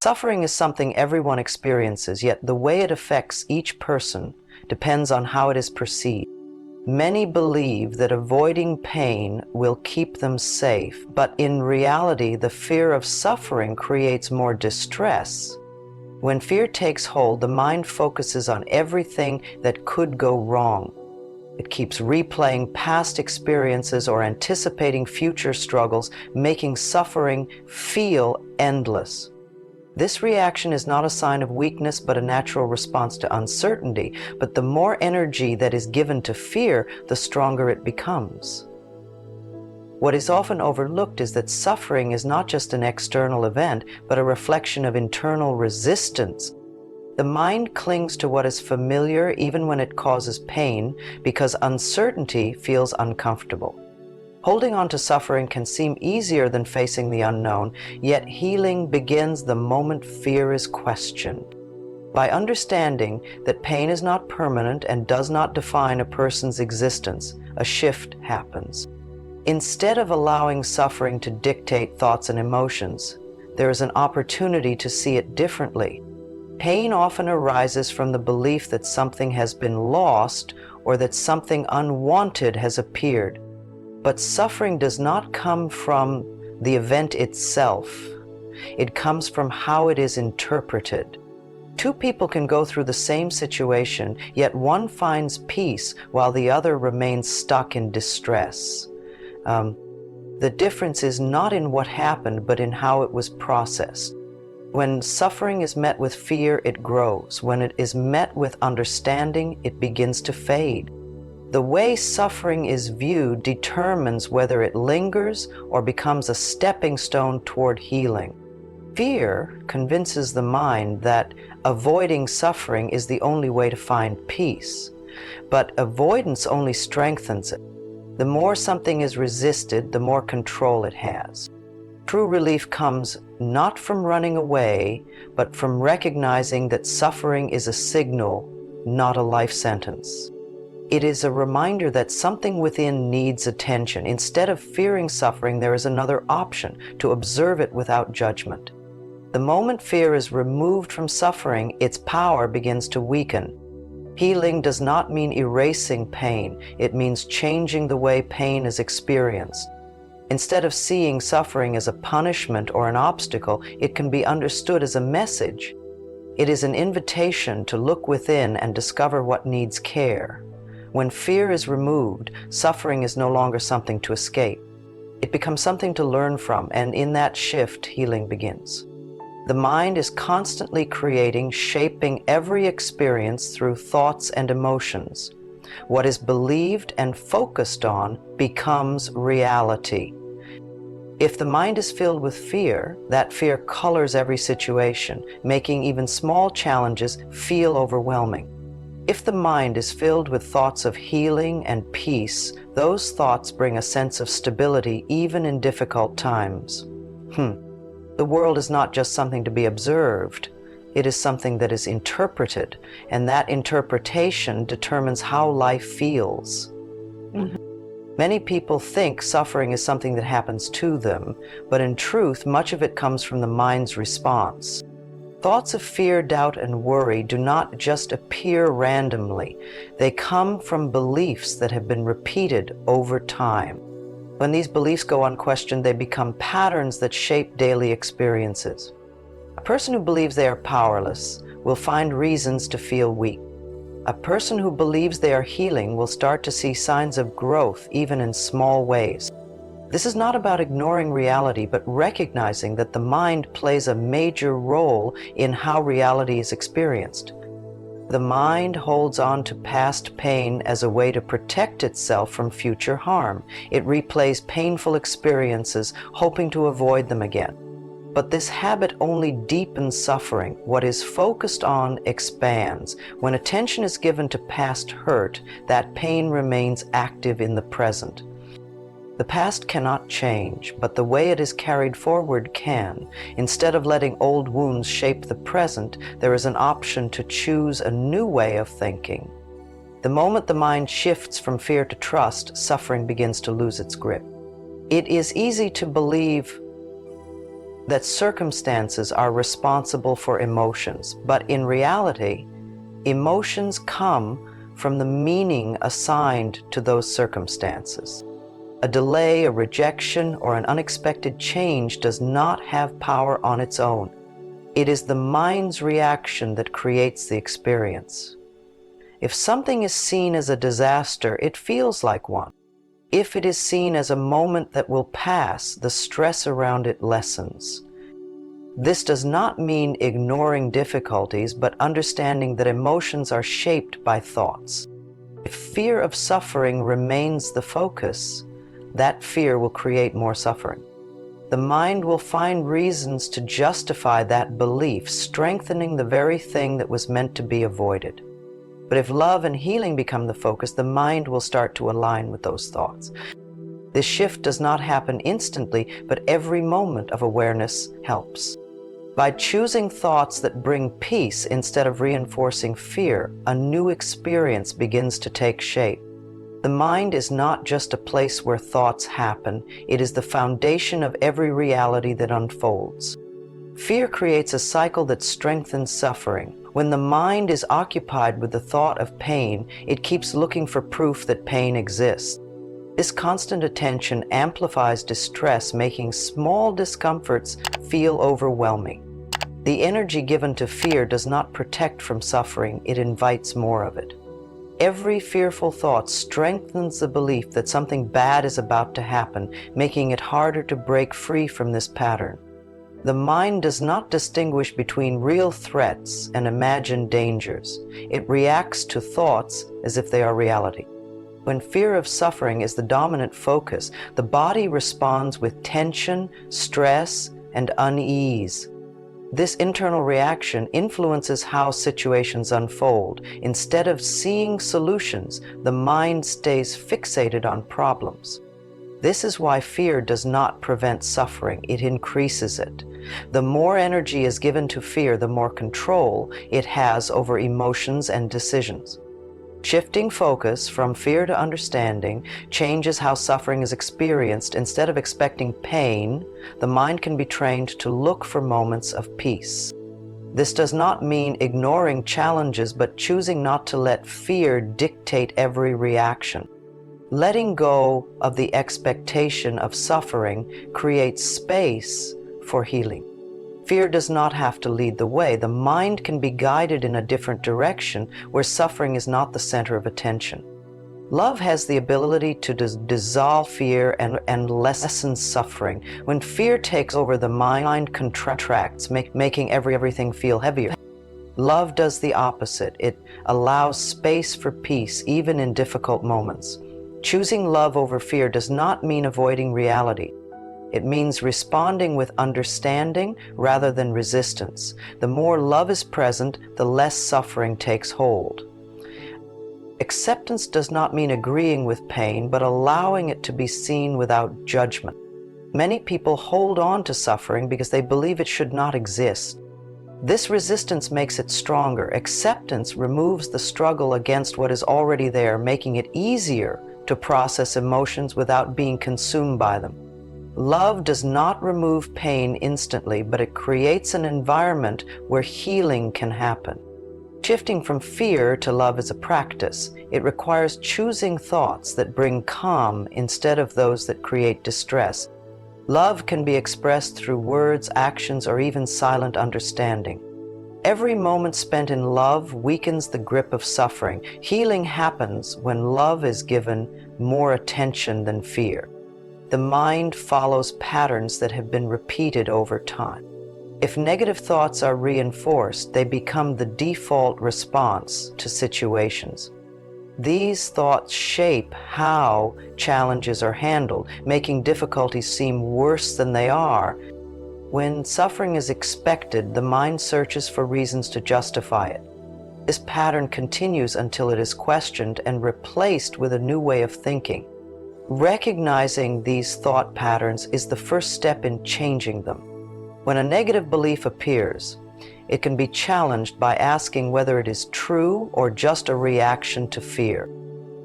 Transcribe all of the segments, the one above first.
Suffering is something everyone experiences, yet the way it affects each person depends on how it is perceived. Many believe that avoiding pain will keep them safe, but in reality, the fear of suffering creates more distress. When fear takes hold, the mind focuses on everything that could go wrong. It keeps replaying past experiences or anticipating future struggles, making suffering feel endless. This reaction is not a sign of weakness, but a natural response to uncertainty. But the more energy that is given to fear, the stronger it becomes. What is often overlooked is that suffering is not just an external event, but a reflection of internal resistance. The mind clings to what is familiar even when it causes pain, because uncertainty feels uncomfortable. Holding on to suffering can seem easier than facing the unknown, yet healing begins the moment fear is questioned. By understanding that pain is not permanent and does not define a person's existence, a shift happens. Instead of allowing suffering to dictate thoughts and emotions, there is an opportunity to see it differently. Pain often arises from the belief that something has been lost or that something unwanted has appeared. But suffering does not come from the event itself. It comes from how it is interpreted. Two people can go through the same situation, yet one finds peace while the other remains stuck in distress. The difference is not in what happened, but in how it was processed. When suffering is met with fear, it grows. When it is met with understanding, it begins to fade. The way suffering is viewed determines whether it lingers or becomes a stepping stone toward healing. Fear convinces the mind that avoiding suffering is the only way to find peace, but avoidance only strengthens it. The more something is resisted, the more control it has. True relief comes not from running away, but from recognizing that suffering is a signal, not a life sentence. It is a reminder that something within needs attention. Instead of fearing suffering, there is another option: to observe it without judgment. The moment fear is removed from suffering, its power begins to weaken. Healing does not mean erasing pain. It means changing the way pain is experienced. Instead of seeing suffering as a punishment or an obstacle, it can be understood as a message. It is an invitation to look within and discover what needs care. When fear is removed, suffering is no longer something to escape. It becomes something to learn from, and in that shift, healing begins. The mind is constantly creating, shaping every experience through thoughts and emotions. What is believed and focused on becomes reality. If the mind is filled with fear, that fear colors every situation, making even small challenges feel overwhelming. If the mind is filled with thoughts of healing and peace, those thoughts bring a sense of stability even in difficult times. The world is not just something to be observed. It is something that is interpreted, and that interpretation determines how life feels. Many people think suffering is something that happens to them, but in truth, much of it comes from the mind's response. Thoughts of fear, doubt, and worry do not just appear randomly. They come from beliefs that have been repeated over time. When these beliefs go unquestioned, they become patterns that shape daily experiences. A person who believes they are powerless will find reasons to feel weak. A person who believes they are healing will start to see signs of growth, even in small ways. This is not about ignoring reality, but recognizing that the mind plays a major role in how reality is experienced. The mind holds on to past pain as a way to protect itself from future harm. It replays painful experiences, hoping to avoid them again. But this habit only deepens suffering. What is focused on expands. When attention is given to past hurt, that pain remains active in the present. The past cannot change, but the way it is carried forward can. Instead of letting old wounds shape the present, there is an option to choose a new way of thinking. The moment the mind shifts from fear to trust, suffering begins to lose its grip. It is easy to believe that circumstances are responsible for emotions, but in reality, emotions come from the meaning assigned to those circumstances. A delay, a rejection, or an unexpected change does not have power on its own. It is the mind's reaction that creates the experience. If something is seen as a disaster, it feels like one. If it is seen as a moment that will pass, the stress around it lessens. This does not mean ignoring difficulties, but understanding that emotions are shaped by thoughts. If fear of suffering remains the focus, that fear will create more suffering. The mind will find reasons to justify that belief, strengthening the very thing that was meant to be avoided. But if love and healing become the focus, the mind will start to align with those thoughts. This shift does not happen instantly, but every moment of awareness helps. By choosing thoughts that bring peace instead of reinforcing fear, a new experience begins to take shape. The mind is not just a place where thoughts happen, it is the foundation of every reality that unfolds. Fear creates a cycle that strengthens suffering. When the mind is occupied with the thought of pain, it keeps looking for proof that pain exists. This constant attention amplifies distress, making small discomforts feel overwhelming. The energy given to fear does not protect from suffering, it invites more of it. Every fearful thought strengthens the belief that something bad is about to happen, making it harder to break free from this pattern. The mind does not distinguish between real threats and imagined dangers. It reacts to thoughts as if they are reality. When fear of suffering is the dominant focus, the body responds with tension, stress, and unease. This internal reaction influences how situations unfold. Instead of seeing solutions, the mind stays fixated on problems. This is why fear does not prevent suffering, it increases it. The more energy is given to fear, the more control it has over emotions and decisions. Shifting focus from fear to understanding changes how suffering is experienced. Instead of expecting pain, the mind can be trained to look for moments of peace. This does not mean ignoring challenges, but choosing not to let fear dictate every reaction. Letting go of the expectation of suffering creates space for healing. Fear does not have to lead the way. The mind can be guided in a different direction where suffering is not the center of attention. Love has the ability to dissolve fear and lessen suffering. When fear takes over, the mind contracts, making everything feel heavier. Love does the opposite. It allows space for peace, even in difficult moments. Choosing love over fear does not mean avoiding reality. It means responding with understanding rather than resistance. The more love is present, the less suffering takes hold. Acceptance does not mean agreeing with pain, but allowing it to be seen without judgment. Many people hold on to suffering because they believe it should not exist. This resistance makes it stronger. Acceptance removes the struggle against what is already there, making it easier to process emotions without being consumed by them. Love does not remove pain instantly, but it creates an environment where healing can happen. Shifting from fear to love is a practice. It requires choosing thoughts that bring calm instead of those that create distress. Love can be expressed through words, actions, or even silent understanding. Every moment spent in love weakens the grip of suffering. Healing happens when love is given more attention than fear. The mind follows patterns that have been repeated over time. If negative thoughts are reinforced, they become the default response to situations. These thoughts shape how challenges are handled, making difficulties seem worse than they are. When suffering is expected, the mind searches for reasons to justify it. This pattern continues until it is questioned and replaced with a new way of thinking. Recognizing these thought patterns is the first step in changing them. When a negative belief appears, it can be challenged by asking whether it is true or just a reaction to fear.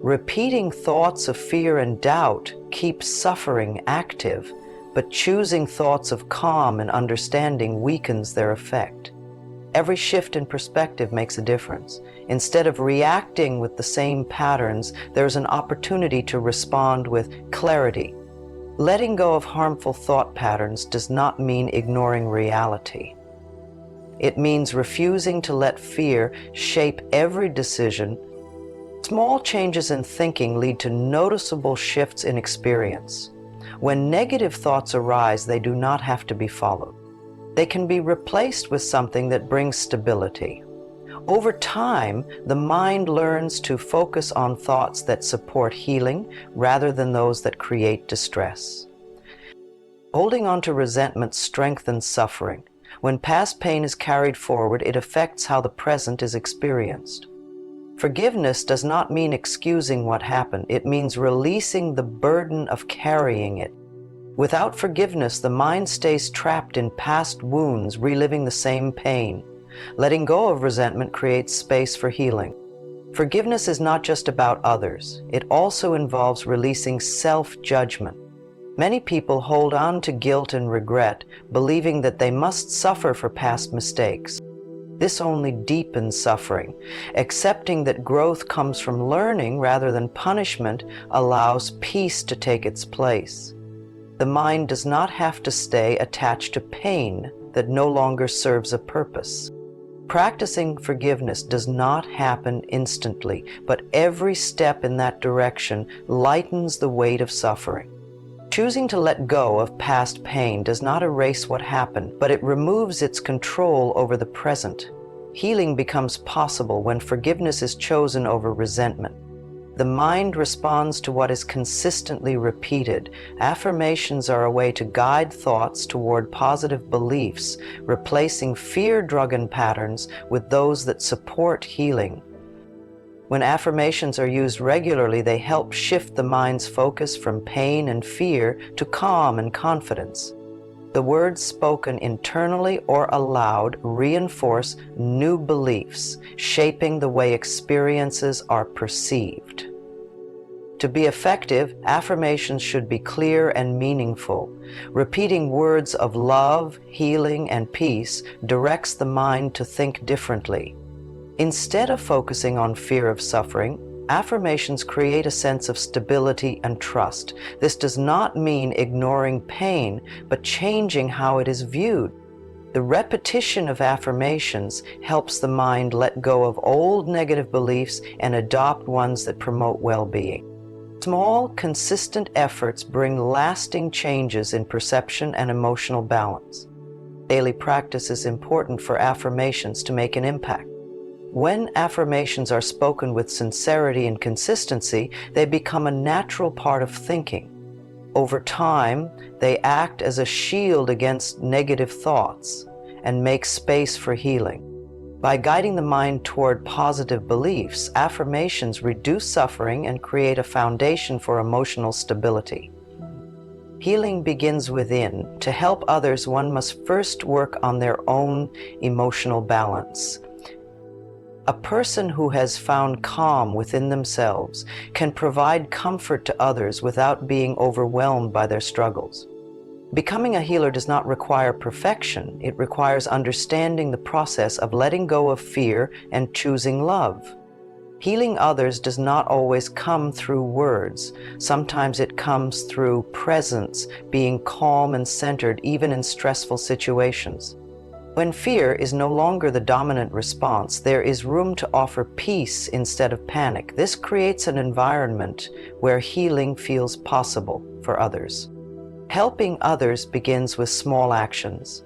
Repeating thoughts of fear and doubt keeps suffering active, but choosing thoughts of calm and understanding weakens their effect. Every shift in perspective makes a difference. Instead of reacting with the same patterns, there's an opportunity to respond with clarity. Letting go of harmful thought patterns does not mean ignoring reality. It means refusing to let fear shape every decision. Small changes in thinking lead to noticeable shifts in experience. When negative thoughts arise, they do not have to be followed. They can be replaced with something that brings stability. Over time, the mind learns to focus on thoughts that support healing rather than those that create distress. Holding on to resentment strengthens suffering. When past pain is carried forward, it affects how the present is experienced. Forgiveness does not mean excusing what happened. It means releasing the burden of carrying it. Without forgiveness, the mind stays trapped in past wounds, reliving the same pain. Letting go of resentment creates space for healing. Forgiveness is not just about others. It also involves releasing self-judgment. Many people hold on to guilt and regret, believing that they must suffer for past mistakes. This only deepens suffering. Accepting that growth comes from learning rather than punishment allows peace to take its place. The mind does not have to stay attached to pain that no longer serves a purpose. Practicing forgiveness does not happen instantly, but every step in that direction lightens the weight of suffering. Choosing to let go of past pain does not erase what happened, but it removes its control over the present. Healing becomes possible when forgiveness is chosen over resentment. The mind responds to what is consistently repeated. Affirmations are a way to guide thoughts toward positive beliefs, replacing fear-driven patterns with those that support healing. When affirmations are used regularly, they help shift the mind's focus from pain and fear to calm and confidence. The words spoken internally or aloud reinforce new beliefs, shaping the way experiences are perceived. To be effective, affirmations should be clear and meaningful. Repeating words of love, healing, and peace directs the mind to think differently. Instead of focusing on fear of suffering, affirmations create a sense of stability and trust. This does not mean ignoring pain, but changing how it is viewed. The repetition of affirmations helps the mind let go of old negative beliefs and adopt ones that promote well-being. Small, consistent efforts bring lasting changes in perception and emotional balance. Daily practice is important for affirmations to make an impact. When affirmations are spoken with sincerity and consistency, they become a natural part of thinking. Over time, they act as a shield against negative thoughts and make space for healing. By guiding the mind toward positive beliefs, affirmations reduce suffering and create a foundation for emotional stability. Healing begins within. To help others, one must first work on their own emotional balance. A person who has found calm within themselves can provide comfort to others without being overwhelmed by their struggles. Becoming a healer does not require perfection. It requires understanding the process of letting go of fear and choosing love. Healing others does not always come through words. Sometimes it comes through presence, being calm and centered even in stressful situations. When fear is no longer the dominant response, there is room to offer peace instead of panic. This creates an environment where healing feels possible for others. Helping others begins with small actions.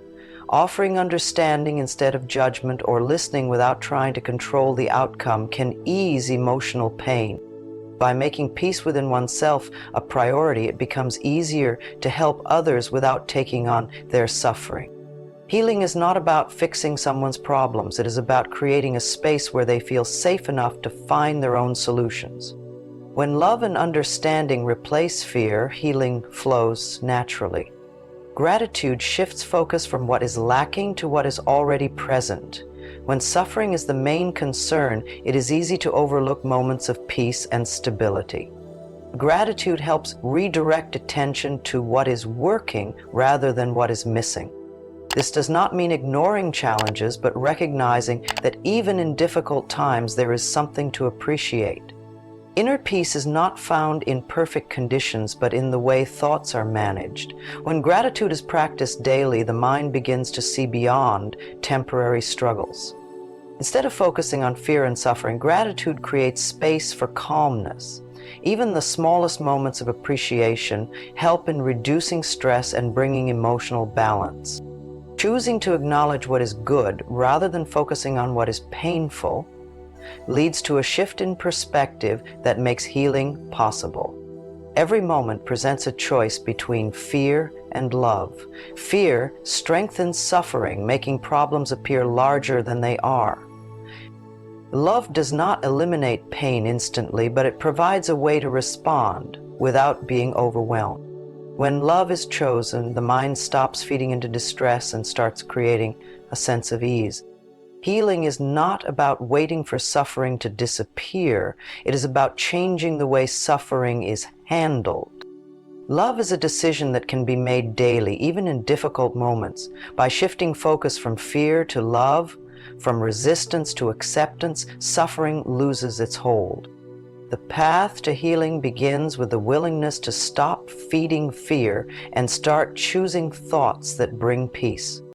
Offering understanding instead of judgment or listening without trying to control the outcome can ease emotional pain. By making peace within oneself a priority, it becomes easier to help others without taking on their suffering. Healing is not about fixing someone's problems. It is about creating a space where they feel safe enough to find their own solutions. When love and understanding replace fear, healing flows naturally. Gratitude shifts focus from what is lacking to what is already present. When suffering is the main concern, it is easy to overlook moments of peace and stability. Gratitude helps redirect attention to what is working rather than what is missing. This does not mean ignoring challenges, but recognizing that even in difficult times there is something to appreciate. Inner peace is not found in perfect conditions, but in the way thoughts are managed. When gratitude is practiced daily, the mind begins to see beyond temporary struggles. Instead of focusing on fear and suffering, gratitude creates space for calmness. Even the smallest moments of appreciation help in reducing stress and bringing emotional balance. Choosing to acknowledge what is good rather than focusing on what is painful leads to a shift in perspective that makes healing possible. Every moment presents a choice between fear and love. Fear strengthens suffering, making problems appear larger than they are. Love does not eliminate pain instantly, but it provides a way to respond without being overwhelmed. When love is chosen, the mind stops feeding into distress and starts creating a sense of ease. Healing is not about waiting for suffering to disappear. It is about changing the way suffering is handled. Love is a decision that can be made daily, even in difficult moments. By shifting focus from fear to love, from resistance to acceptance, suffering loses its hold. The path to healing begins with the willingness to stop feeding fear and start choosing thoughts that bring peace.